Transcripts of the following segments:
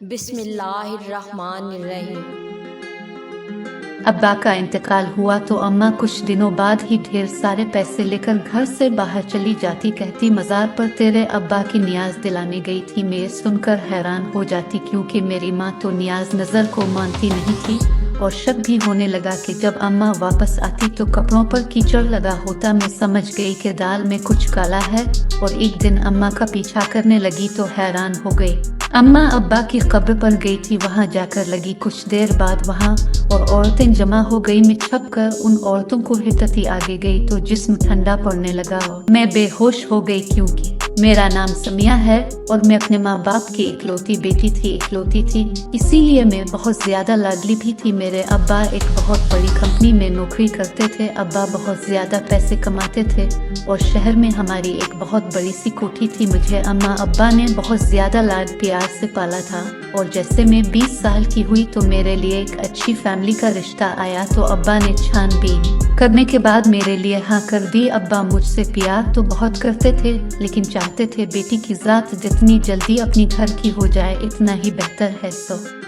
بسم اللہ الرحمن الرحیم۔ अब्बा का इंतकाल हुआ तो अम्मा कुछ दिनों बाद ही ढेर सारे पैसे लेकर घर से बाहर चली जाती। कहती मज़ार पर तेरे अब्बा की नियाज दिलाने गई थी। मैं सुनकर हैरान हो जाती क्योंकि मेरी माँ तो नियाज नज़र को मानती नहीं थी और शक भी होने लगा कि जब अम्मा वापस आती तो कपड़ों पर कीचड़ लगा होता। मैं समझ गई कि दाल में कुछ काला है और एक दिन अम्मा का पीछा करने लगी तो हैरान हो गई। अम्मा अब्बा की कब्र पर गई थी, वहाँ जाकर लगी। कुछ देर बाद वहाँ और औरतें जमा हो गई। मैं छप कर उन औरतों को हिटती आगे गई तो जिस्म ठंडा पड़ने लगा और मैं बेहोश हो गई क्योंकि मेरा नाम समिया है और मैं अपने माँ बाप की इकलौती बेटी थी, इकलौती थी, इसीलिए मैं बहुत ज्यादा लाडली भी थी। मेरे अब्बा एक बहुत बड़ी कंपनी में नौकरी करते थे। अब्बा बहुत ज्यादा पैसे कमाते थे और शहर में हमारी एक बहुत बड़ी सी कोठी थी। मुझे अम्मा अब्बा ने बहुत ज्यादा लाड प्यार से पाला था और जैसे मैं 20 साल की हुई तो मेरे लिए एक अच्छी फैमिली का रिश्ता आया तो अब्बा ने छानबीन करने के बाद मेरे लिए हाँ कर दी। अब्बा मुझसे प्यार तो बहुत करते थे लेकिन चाहते थे बेटी की जात जितनी जल्दी अपनी घर की हो जाए इतना ही बेहतर है।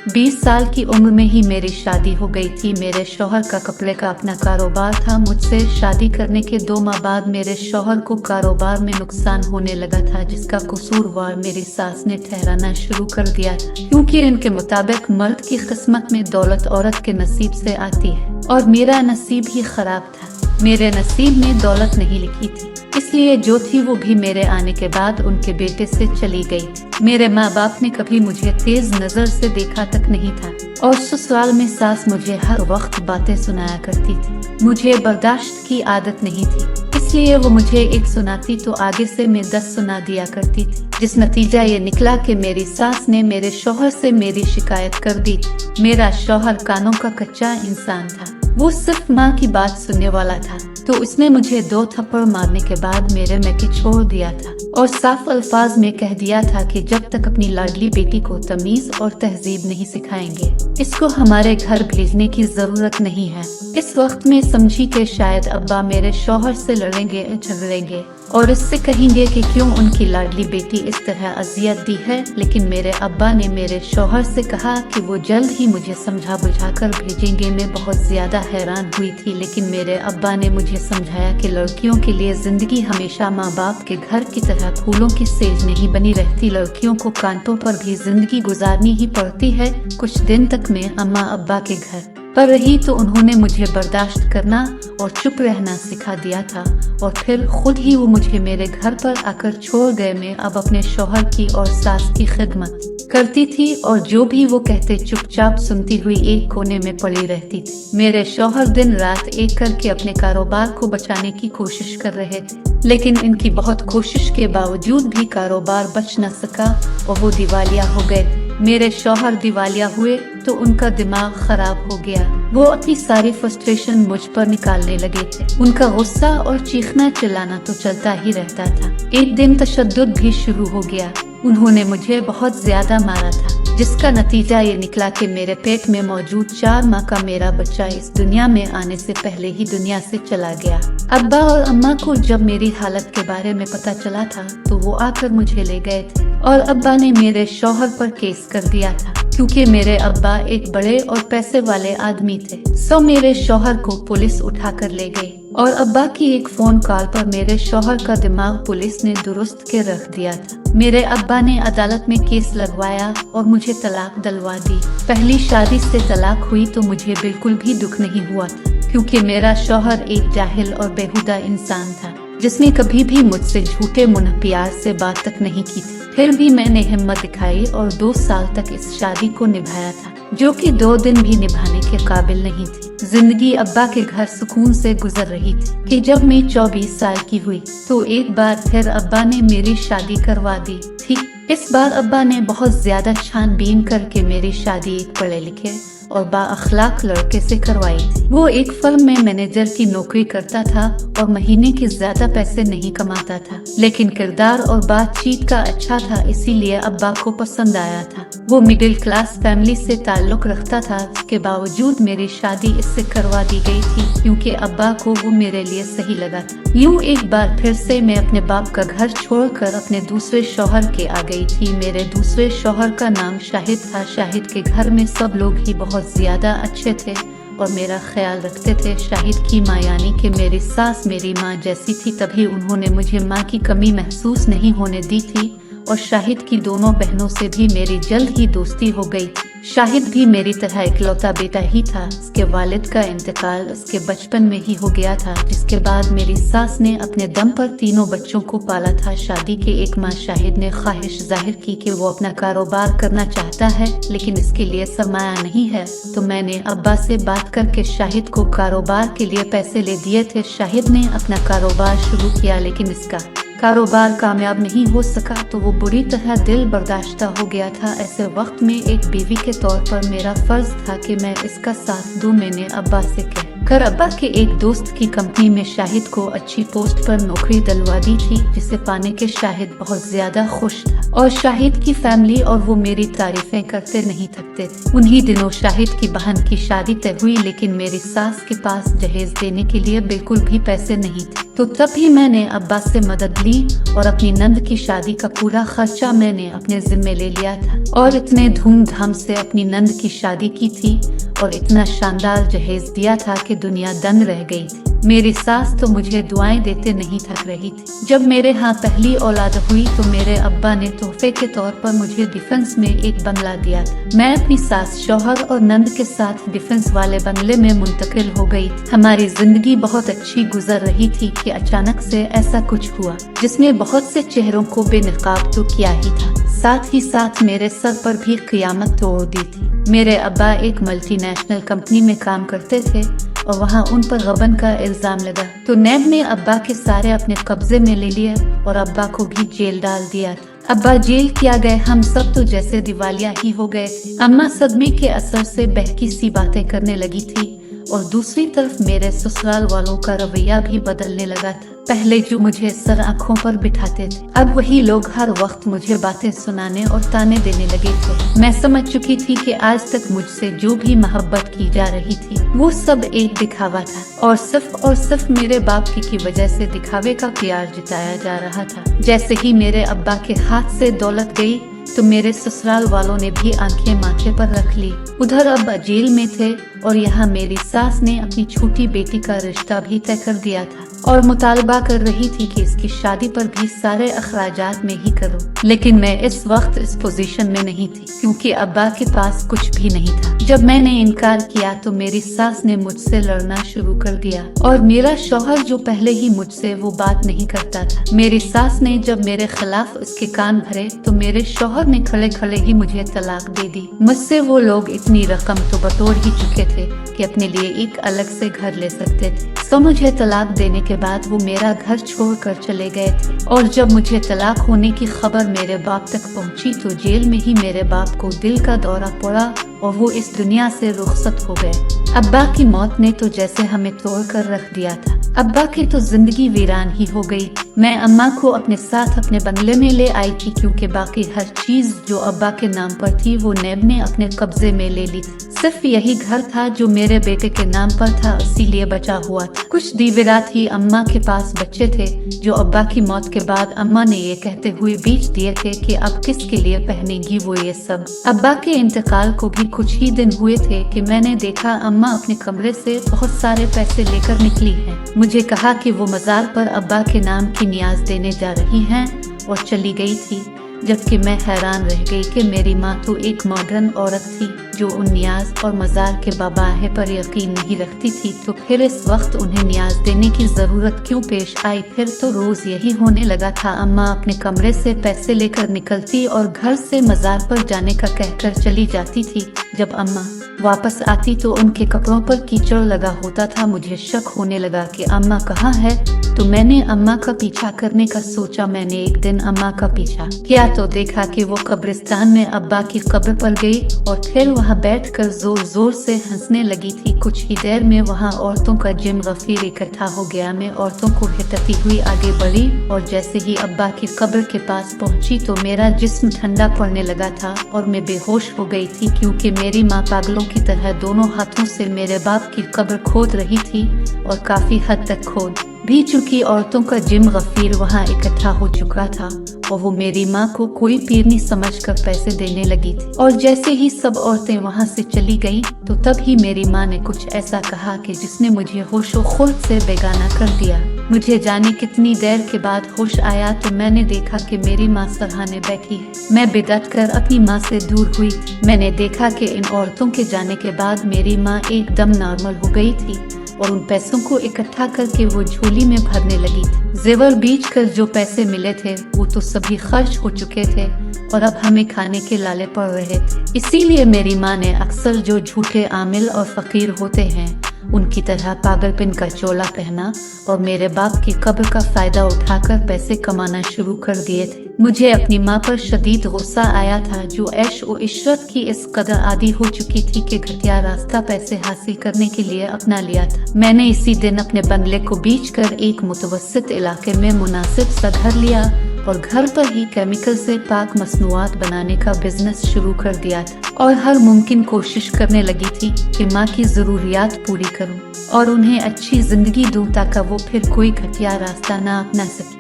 20 साल की उम्र में ही मेरी शादी हो गई थी। मेरे शौहर का कपड़े का अपना कारोबार था। मुझसे शादी करने के 2 माह बाद मेरे शौहर को कारोबार में नुकसान होने लगा था जिसका कसूरवार मेरी सास ने ठहराना शुरू कर दिया था क्योंकि इनके मुताबिक मर्द की किस्मत में दौलत औरत के नसीब से आती है और मेरा नसीब ही खराब था। मेरे नसीब में दौलत नहीं लिखी थी, इसलिए जो थी वो भी मेरे आने के बाद उनके बेटे से चली गई। मेरे माँ बाप ने कभी मुझे तेज नजर से देखा तक नहीं था और ससुराल में सास मुझे हर वक्त बातें सुनाया करती थी। मुझे बर्दाश्त की आदत नहीं थी, इसलिए वो मुझे एक सुनाती तो आगे से मैं 10 सुना दिया करती थी, जिस नतीजा ये निकला कि मेरी सास ने मेरे शौहर से मेरी शिकायत कर दी। मेरा शौहर कानों का कच्चा इंसान था, वो सिर्फ माँ की बात सुनने वाला था, तो उसने मुझे 2 थप्पड़ मारने के बाद मेरे मैके छोड़ दिया था और साफ अल्फाज में कह दिया था कि जब तक अपनी लाडली बेटी को तमीज और तहजीब नहीं सिखाएंगे इसको हमारे घर भेजने की जरूरत नहीं है। इस वक्त में समझी कि शायद अब्बा मेरे शौहर से लड़ेंगे झगड़ेंगे और इससे कहेंगे कि क्यों उनकी लाडली बेटी इस तरह अजियत दी है। लेकिन मेरे अब्बा ने मेरे शौहर से कहा कि वो जल्द ही मुझे समझा बुझा कर भेजेंगे। मैं बहुत ज्यादा हैरान हुई थी लेकिन मेरे अब्बा ने मुझे समझाया कि लड़कियों के लिए जिंदगी हमेशा माँ बाप के घर की तरह फूलों की सेज नहीं बनी रहती, लड़कियों को कांटों पर भी जिंदगी गुजारनी ही पड़ती है। कुछ दिन तक मैं अम्मा अब्बा के घर पर रही तो उन्होंने मुझे बर्दाश्त करना और चुप रहना सिखा दिया था और फिर खुद ही वो मुझे मेरे घर पर आकर छोड़ गए। मैं अब अपने शौहर की और सास की खिदमत करती थी और जो भी वो कहते चुपचाप सुनती हुई एक कोने में पड़ी रहती थी। मेरे शौहर दिन रात एक करके अपने कारोबार को बचाने की कोशिश कर रहे थे लेकिन इनकी बहुत कोशिश के बावजूद भी कारोबार बच न सका और वो दिवालिया हो गए। मेरे शौहर दिवालिया हुए तो उनका दिमाग खराब हो गया। वो अपनी सारी फ्रस्ट्रेशन मुझ पर निकालने लगे थे। उनका गुस्सा और चीखना चिल्लाना तो चलता ही रहता था। एक दिन तशद्दुद भी शुरू हो गया। उन्होंने मुझे बहुत ज्यादा मारा था जिसका नतीजा ये निकला कि मेरे पेट में मौजूद 4 माह का मेरा बच्चा इस दुनिया में आने से पहले ही दुनिया से चला गया। अब्बा और अम्मा को जब मेरी हालत के बारे में पता चला था तो वो आकर मुझे ले गए थे और अब्बा ने मेरे शौहर पर केस कर दिया था क्योंकि मेरे अब्बा एक बड़े और पैसे वाले आदमी थे। सो मेरे शौहर को पुलिस उठा कर ले गई और अब्बा की एक फोन कॉल पर मेरे शौहर का दिमाग पुलिस ने दुरुस्त के रख दिया था। मेरे अब्बा ने अदालत में केस लगवाया और मुझे तलाक दिलवा दी। पहली शादी से तलाक हुई तो मुझे बिल्कुल भी दुख नहीं हुआ था क्योंकि मेरा शौहर एक जाहिल और बेहुदा इंसान था जिसने कभी भी मुझसे झूठे मुंह प्यार से बात तक नहीं की थी। फिर भी मैंने हिम्मत दिखाई और 2 साल तक इस शादी को निभाया था जो कि 2 दिन भी निभाने के काबिल नहीं थी। जिंदगी अब्बा के घर सुकून से गुजर रही थी कि जब मैं 24 साल की हुई तो एक बार फिर अब्बा ने मेरी शादी करवा दी थी। इस बार अब्बा ने बहुत ज्यादा छानबीन करके मेरी शादी एक पढ़े लिखे और बाअखलाक लड़के से करवाई थी। वो एक फर्म में मैनेजर की नौकरी करता था और महीने के ज्यादा पैसे नहीं कमाता था, लेकिन किरदार और बातचीत का अच्छा था, इसीलिए अब्बा को पसंद आया था। वो मिडिल क्लास फैमिली से ताल्लुक रखता था, इसके बावजूद मेरी शादी इससे करवा दी गई थी क्योंकि अब्बा को वो मेरे लिए सही लगा था। यूं एक बार फिर से मैं अपने बाप का घर छोड़कर अपने दूसरे शौहर के आ गई थी। मेरे दूसरे शौहर का नाम शाहिद था। शाहिद के घर में सब लोग ही बहुत ज्यादा अच्छे थे और मेरा ख्याल रखते थे। शाहिद की माँ यानी कि मेरी सास मेरी माँ जैसी थी, तभी उन्होंने मुझे माँ की कमी महसूस नहीं होने दी थी और शाहिद की दोनों बहनों से भी मेरी जल्द ही दोस्ती हो गई। शाहिद भी मेरी तरह इकलौता बेटा ही था। उसके वालिद का इंतकाल उसके बचपन में ही हो गया था, जिसके बाद मेरी सास ने अपने दम पर तीनों बच्चों को पाला था। शादी के एक माह शाहिद ने ख्वाहिश जाहिर की कि वो अपना कारोबार करना चाहता है, लेकिन इसके लिए सरमाया नहीं है, तो मैंने अब्बा से बात करके शाहिद को कारोबार के लिए पैसे ले दिए थे। शाहिद ने अपना कारोबार शुरू किया, लेकिन इसका कारोबार कामयाब नहीं हो सका तो वो बुरी तरह दिल बर्दाश्ता हो गया था। ऐसे वक्त में एक बीवी के तौर पर मेरा फर्ज था कि मैं इसका साथ दूं। मैंने अब्बा से कहकर अब्बा के एक दोस्त की कंपनी में शाहिद को अच्छी पोस्ट पर नौकरी दिलवा दी थी, जिसे पाने के शाहिद बहुत ज्यादा खुश था और शाहिद की फैमिली और वो मेरी तारीफें करते नहीं थकते थे। उन्हीं दिनों शाहिद की बहन की शादी तय हुई, लेकिन मेरी सास के पास जहेज देने के लिए बिल्कुल भी पैसे नहीं थे, तो तभी मैंने अब्बा से मदद ली और अपनी नंद की शादी का पूरा खर्चा मैंने अपने जिम्मे ले लिया था और इतने धूमधाम से अपनी नंद की शादी की थी और इतना शानदार जहेज दिया था कि दुनिया दंग रह गई थी। मेरी सास तो मुझे दुआएं देते नहीं थक रही थी। जब मेरे यहाँ पहली औलाद हुई तो मेरे अब्बा ने तोहफे के तौर पर मुझे डिफेंस में एक बंगला दिया था। मैं अपनी सास, शौहर और नंद के साथ डिफेंस वाले बंगले में मुंतकिल हो गई। हमारी जिंदगी बहुत अच्छी गुजर रही थी कि अचानक से ऐसा कुछ हुआ जिसने बहुत से चेहरों को बेनकाब तो किया ही था, साथ ही साथ मेरे सर पर भी क़यामत तोड़ दी थी। मेरे अब्बा एक मल्टीनेशनल कंपनी में काम करते थे और वहाँ उन पर गबन का इल्जाम लगा, तो नैब ने अब्बा के सारे अपने कब्जे में ले लिए और अब्बा को भी जेल डाल दिया था। अब्बा जेल किया गए, हम सब तो जैसे दिवालिया ही हो गए थे। अम्मा सदमे के असर से बहकी सी बातें करने लगी थी और दूसरी तरफ मेरे ससुराल वालों का रवैया भी बदलने लगा था। पहले जो मुझे सर आँखों पर बिठाते थे, अब वही लोग हर वक्त मुझे बातें सुनाने और ताने देने लगे थे। मैं समझ चुकी थी कि आज तक मुझसे जो भी मोहब्बत की जा रही थी वो सब एक दिखावा था और सिर्फ मेरे बाप की वजह से दिखावे का प्यार जिताया जा रहा था। जैसे ही मेरे अब्बा के हाथ से दौलत गई तो मेरे ससुराल वालों ने भी आंखें माथे पर रख ली। उधर अब्बा जेल में थे और यहाँ मेरी सास ने अपनी छोटी बेटी का रिश्ता भी तय कर दिया था और मुतालबा कर रही थी कि इसकी शादी पर भी सारे अखराजात में ही करो। लेकिन मैं इस वक्त इस पोजीशन में नहीं थी क्योंकि अब्बा के पास कुछ भी नहीं था। जब मैंने इनकार किया तो मेरी सास ने मुझसे लड़ना शुरू कर दिया और मेरा शौहर जो पहले ही मुझसे वो बात नहीं करता था, मेरी सास ने जब मेरे खिलाफ उसके कान भरे तो मेरे शौहर ने खड़े खड़े ही मुझे तलाक दे दी। मुझसे वो लोग इतनी रकम तो बटोर ही चुके थे कि अपने लिए एक अलग से घर ले सकते थे। तो मुझे तलाक देने के बाद वो मेरा घर छोड़कर चले गए थे और जब मुझे तलाक होने की खबर मेरे बाप तक पहुंची तो जेल में ही मेरे बाप को दिल का दौरा पड़ा और वो इस दुनिया से रुखसत हो गए। अब्बा की मौत ने तो जैसे हमें तोड़ कर रख दिया था। अब्बा की तो जिंदगी वीरान ही हो गई। मैं अम्मा को अपने साथ अपने बंगले में ले आई थी क्योंकि बाकी हर चीज जो अब्बा के नाम पर थी वो नैब ने अपने कब्जे में ले ली। सिर्फ यही घर था जो मेरे बेटे के नाम पर था, इसीलिए बचा हुआ था। कुछ दीवरात ही अम्मा के पास बच्चे थे जो अब्बा की मौत के बाद अम्मा ने ये कहते हुए बेच दिए थे कि अब किसके लिए पहनेगी वो ये सब। अब्बा के इंतकाल को भी कुछ ही दिन हुए थे कि मैंने देखा अम्मा अपने कमरे से बहुत सारे पैसे लेकर निकली हैं। मुझे कहा कि वो मजार पर अब्बा के नाम की नियाज देने जा रही हैं और चली गई थी, जबकि मैं हैरान रह गई कि मेरी माँ तो एक मॉडर्न औरत थी जो उन नियाज और मजार के बाबाहे पर यकीन नहीं रखती थी, तो फिर इस वक्त उन्हें नियाज देने की जरूरत क्यों पेश आई। फिर तो रोज यही होने लगा था, अम्मा अपने कमरे से पैसे लेकर निकलती और घर से मजार पर जाने का कहकर चली जाती थी, जब अम्मा वापस आती तो उनके कपड़ों पर कीचड़ लगा होता था। मुझे शक होने लगा कि अम्मा कहाँ है, तो मैंने अम्मा का पीछा करने का सोचा। मैंने एक दिन अम्मा का पीछा किया तो देखा कि वो कब्रिस्तान में अब्बा की कब्र पर गई और फिर वहाँ बैठकर जोर जोर से हंसने लगी थी। कुछ ही देर में वहाँ औरतों का जिम गफीर इकट्ठा हो गया। मैं औरतों को हिटती हुई आगे बढ़ी और जैसे ही अब्बा की कब्र के पास पहुंची तो मेरा जिस्म ठंडा पड़ने लगा था और मैं बेहोश हो गई थी, क्योंकि मेरी माँ पागलों की तरह दोनों हाथों से मेरे बाप की कब्र खोद रही थी और काफी हद तक खोद भी चुकी। औरतों का जिम गफीर वहाँ इकट्ठा हो चुका था और वो मेरी माँ को कोई पीरनी समझकर पैसे देने लगी थी। और जैसे ही सब औरतें वहाँ से चली गईं, तो तब ही मेरी माँ ने कुछ ऐसा कहा कि जिसने मुझे होशो खुर्द से बेगाना कर दिया। मुझे जाने कितनी देर के बाद होश आया तो मैंने देखा कि मेरी माँ सरहाने बैठी है। मैं बिदत कर अपनी माँ से दूर हुई। मैंने देखा कि इन औरतों के जाने के बाद मेरी माँ एकदम नॉर्मल हो गई थी और उन पैसों को इकट्ठा करके वो झोली में भरने लगी थी। जेवर बेच कर जो पैसे मिले थे वो तो सभी खर्च हो चुके थे और अब हमें खाने के लाले पड़ रहे थे। इसीलिए मेरी माँ ने अक्सर जो झूठे आमिल और फकीर होते हैं उनकी तरह पागलपन का चोला पहना और मेरे बाप की कब्र का फायदा उठाकर पैसे कमाना शुरू कर दिए थे। मुझे अपनी माँ पर शदीद गुस्सा आया था, जो ऐश और इशरत की इस कदर आदी हो चुकी थी कि घटिया रास्ता पैसे हासिल करने के लिए अपना लिया था। मैंने इसी दिन अपने बंगले को बेचकर एक मुतवस्सित इलाके में मुनासिब सा घर लिया और घर पर ही केमिकल से पाक मसनूआत बनाने का बिजनेस शुरू कर दिया था और हर मुमकिन कोशिश करने लगी थी कि माँ की जरूरियात पूरी करूं और उन्हें अच्छी जिंदगी दूं ताकि वो फिर कोई घटिया रास्ता ना अपना सके।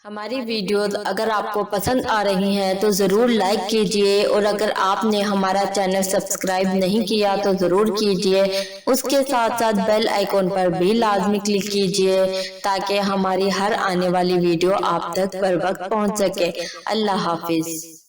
हमारी वीडियोस अगर आपको पसंद आ रही हैं तो ज़रूर लाइक कीजिए और अगर आपने हमारा चैनल सब्सक्राइब नहीं किया तो ज़रूर कीजिए। उसके साथ साथ बेल आइकॉन पर भी लाजमी क्लिक कीजिए ताकि हमारी हर आने वाली वीडियो आप तक बर वक्त पहुंच सके। अल्लाह हाफिज।